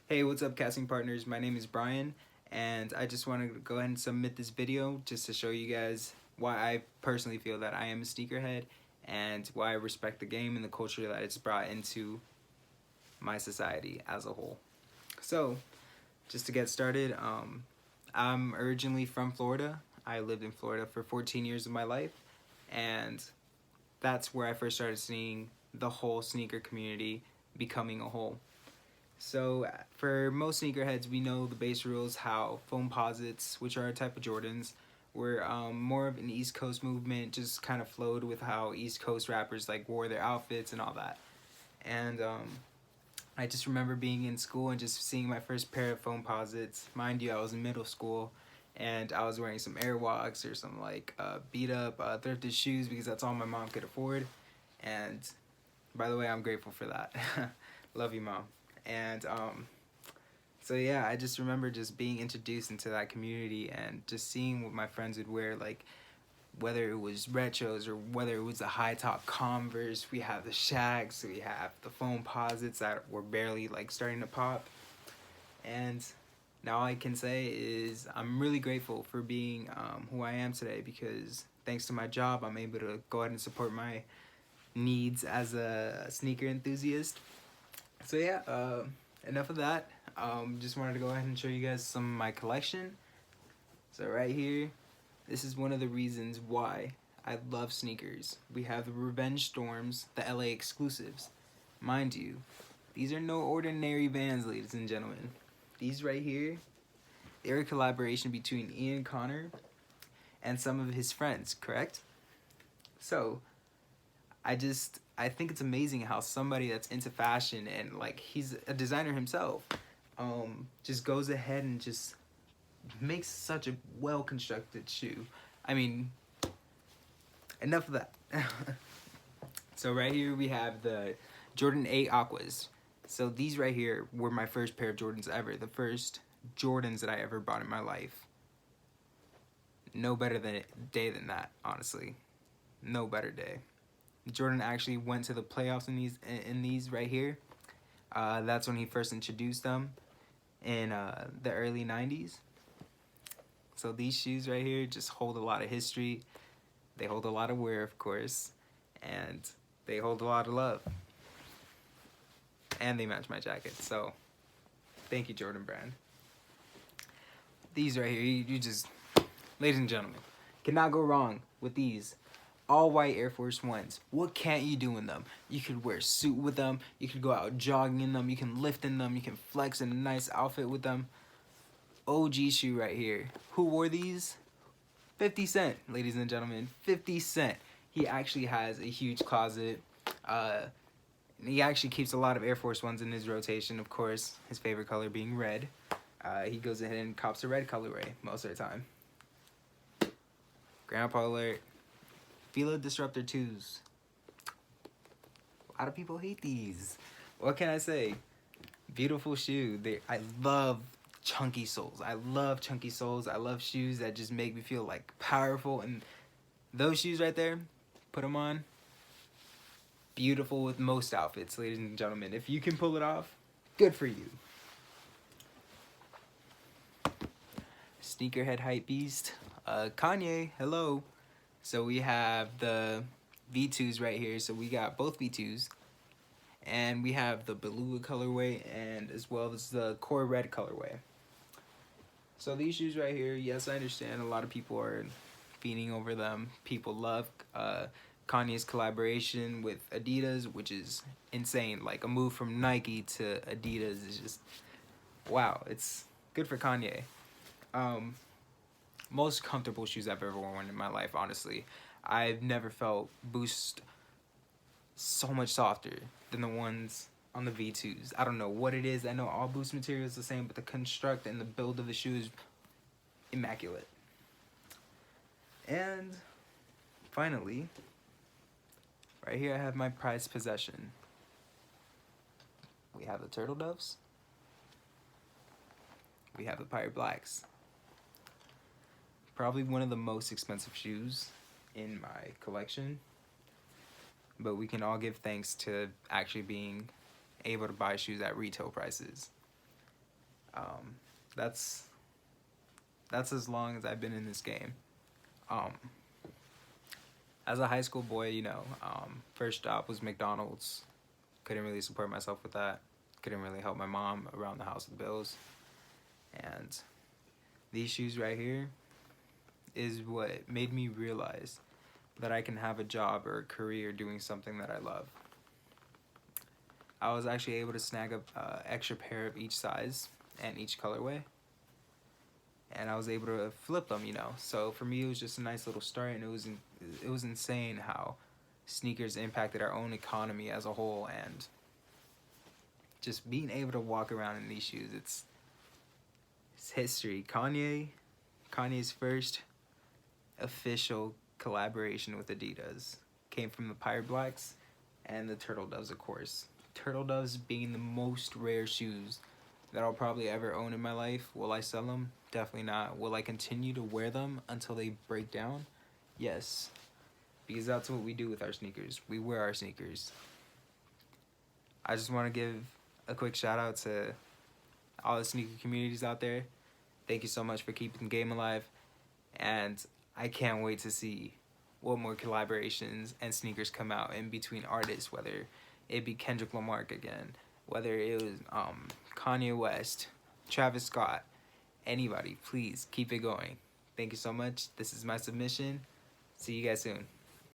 Hey, what's up, casting partners? My name is Brian, and I just want to go ahead and submit this video just to show you guys why I personally feel that I am a sneakerhead and why I respect the game and the culture that it's brought into my society as a whole. So, just to get started, I'm originally from Florida. I lived in Florida for 14 years of my life, and that's where I first started seeing the whole sneaker community becoming a whole. So for most sneakerheads, we know the base rules, how Foamposites, which are a type of Jordans, were more of an East Coast movement, just kind of flowed with how East Coast rappers like wore their outfits and all that. And I just remember being in school and just seeing my first pair of Foamposites. Mind you, I was in middle school, and I was wearing some Airwalks or some like beat up thrifted shoes because that's all my mom could afford. And by the way, I'm grateful for that. Love you, mom. And so yeah, I just remember just being introduced into that community and just seeing what my friends would wear, like whether it was retros or whether it was the high top Converse. We have the Shags, we have the Foamposites that were barely like starting to pop. And now all I can say is I'm really grateful for being who I am today, because thanks to my job, I'm able to go ahead and support my needs as a sneaker enthusiast. So yeah, enough of that. Just wanted to go ahead and show you guys some of my collection. So right here, this is one of the reasons why I love sneakers. We have the Revenge Storms, the LA exclusives. Mind you, these are no ordinary Vans, ladies and gentlemen. These right here, they're a collaboration between Ian Connor and some of his friends, correct? So, I think it's amazing how somebody that's into fashion and like he's a designer himself, just goes ahead and just makes such a well constructed shoe. I mean, enough of that. So right here we have the Jordan 8 Aquas. So these right here were my first pair of Jordans ever. The first Jordans that I ever bought in my life. No better day than that, honestly. No better day. Jordan actually went to the playoffs in these right here. That's when he first introduced them in the early 90s. So these shoes right here just hold a lot of history. They hold a lot of wear, of course, and they hold a lot of love. And they match my jacket, so thank you, Jordan Brand. These right here, you just, ladies and gentlemen, cannot go wrong with these all white Air Force Ones. What can't you do in them? You could wear a suit with them, you could go out jogging in them, you can lift in them, you can flex in a nice outfit with them. OG shoe right here. Who wore these? 50 Cent, ladies and gentlemen. 50 Cent. He actually has a huge closet. He actually keeps a lot of Air Force Ones in his rotation, of course, his favorite color being red. He goes ahead and cops a red colorway most of the time. Grandpa alert. Fila Disruptor 2s. A lot of people hate these. What can I say? Beautiful shoe. I love chunky soles. I love chunky soles. I love shoes that just make me feel like powerful. And those shoes right there, put them on. Beautiful with most outfits, ladies and gentlemen. If you can pull it off, good for you. Sneakerhead hype beast. Kanye, hello. So we have the V2s right here. So we got both V2s. And we have the Beluga colorway and as well as the Core Red colorway. So these shoes right here, yes, I understand a lot of people are fiending over them. People love Kanye's collaboration with Adidas, which is insane. Like a move from Nike to Adidas is just, wow, it's good for Kanye. Most comfortable shoes I've ever worn in my life, honestly. I've never felt Boost so much softer than the ones on the V2s. I don't know what it is. I know all Boost material is the same, but the construct and the build of the shoe is immaculate. And finally, right here I have my prized possession. We have the Turtle Doves. We have the Pirate Blacks. Probably one of the most expensive shoes in my collection. But we can all give thanks to actually being able to buy shoes at retail prices. That's as long as I've been in this game. Um, as a high school boy, you know, first job was McDonald's. Couldn't really support myself with that. Couldn't really help my mom around the house with bills. And these shoes right here is what made me realize that I can have a job or a career doing something that I love. I was actually able to snag a extra pair of each size and each colorway, and I was able to flip them, you know. So for me, it was just a nice little start, and it was insane how sneakers impacted our own economy as a whole, and just being able to walk around in these shoes, it's history. Kanye's first official collaboration with Adidas came from the Pirate Blacks and the Turtle Doves, of course. Turtle Doves being the most rare shoes that I'll probably ever own in my life. Will I sell them? Definitely not. Will I continue to wear them until they break down? Yes, because that's what we do with our sneakers. We wear our sneakers. I just want to give a quick shout out to all the sneaker communities out there. Thank you so much for keeping the game alive, and I can't wait to see what more collaborations and sneakers come out in between artists, whether it be Kendrick Lamar again, whether it was Kanye West, Travis Scott, anybody. Please keep it going. Thank you so much. This is my submission. See you guys soon.